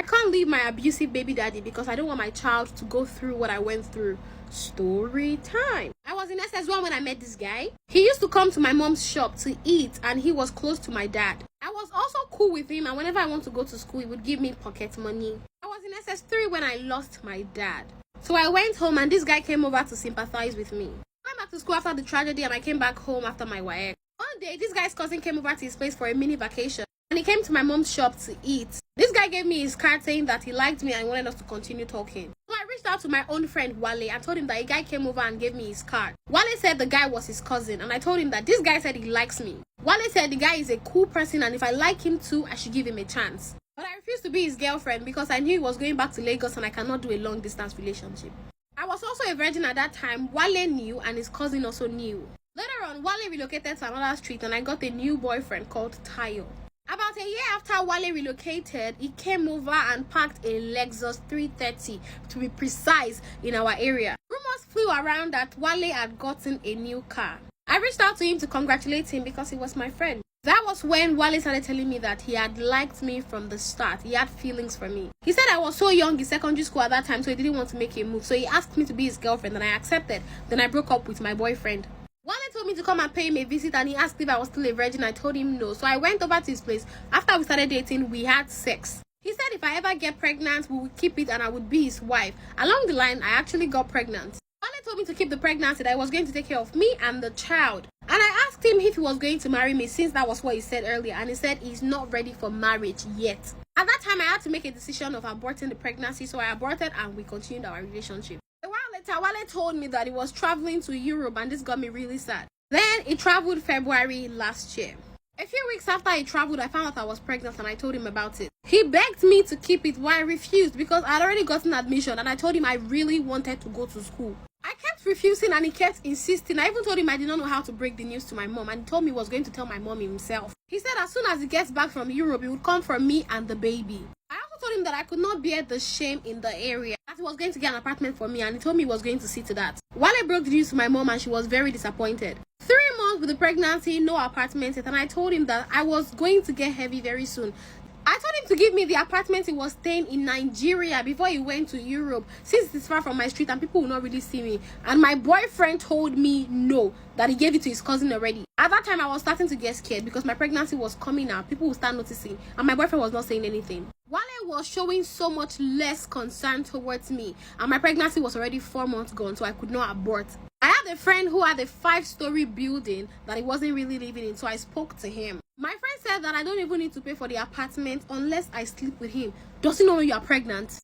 can't leave my abusive baby daddy because I don't want my child to go through what I went through. Story time. I was in SS1 when I met this guy. He used to come to my mom's shop to eat, and he was close to my dad. I was also cool with him, and whenever I want to go to school, he would give me pocket money. I was in SS3 when I lost my dad. So I went home, and this guy came over to sympathize with me. I went back to school after the tragedy, and I came back home after my WAEC. One day, this guy's cousin came over to his place for a mini vacation, and he came to my mom's shop to eat. This guy gave me his card saying that he liked me and wanted us to continue talking. So I reached out to my own friend Wale and told him that a guy came over and gave me his card. Wale said the guy was his cousin, and I told him that this guy said he likes me. Wale said the guy is a cool person, and if I like him too, I should give him a chance. But I refused to be his girlfriend because I knew he was going back to Lagos and I cannot do a long distance relationship. I was also a virgin at that time. Wale knew, and his cousin also knew. Later on, Wale relocated to another street, and I got a new boyfriend called Tayo. About a year after Wale relocated, he came over and parked a Lexus 330, to be precise, in our area. Rumors flew around that Wale had gotten a new car. I reached out to him to congratulate him because he was my friend. That was when Wale started telling me that he had liked me from the start. He had feelings for me. He said I was so young in secondary school at that time, so he didn't want to make a move. So he asked me to be his girlfriend, and I accepted. Then I broke up with my boyfriend. Wale told me to come and pay him a visit, and he asked if I was still a virgin. I told him no. So I went over to his place. After we started dating, we had sex. He said if I ever get pregnant, we would keep it and I would be his wife. Along the line, I actually got pregnant. Wale told me to keep the pregnancy, that he was going to take care of me and the child. And I asked him if he was going to marry me, since that was what he said earlier, and he said he's not ready for marriage yet. At that time, I had to make a decision of aborting the pregnancy, so I aborted and we continued our relationship. A while later, Wale told me that he was traveling to Europe, and this got me really sad. Then he traveled February last year. A few weeks after he traveled, I found out I was pregnant, and I told him about it. He begged me to keep it, while I refused because I had already gotten admission, and I told him I really wanted to go to school. I kept refusing, and he kept insisting. I even told him I did not know how to break the news to my mom, and he told me he was going to tell my mom himself. He said as soon as he gets back from Europe, he would come for me and the baby. I also told him that I could not bear the shame in the area, that he was going to get an apartment for me, and he told me he was going to see to that. Wale broke the news to my mom, and she was very disappointed. 3 months with the pregnancy, no apartment yet, and I told him that I was going to get heavy very soon. I told him to give me the apartment he was staying in Nigeria before he went to Europe, since it's far from my street and people will not really see me. And my boyfriend told me no, that he gave it to his cousin already. At that time, I was starting to get scared because my pregnancy was coming out. People would start noticing, and my boyfriend was not saying anything. Wale was showing so much less concern towards me, and my pregnancy was already 4 months gone, so I could not abort. I had a friend who had a 5-story building that he wasn't really living in, so I spoke to him. My friend said that I don't even need to pay for the apartment unless I sleep with him. Does he know when you are pregnant?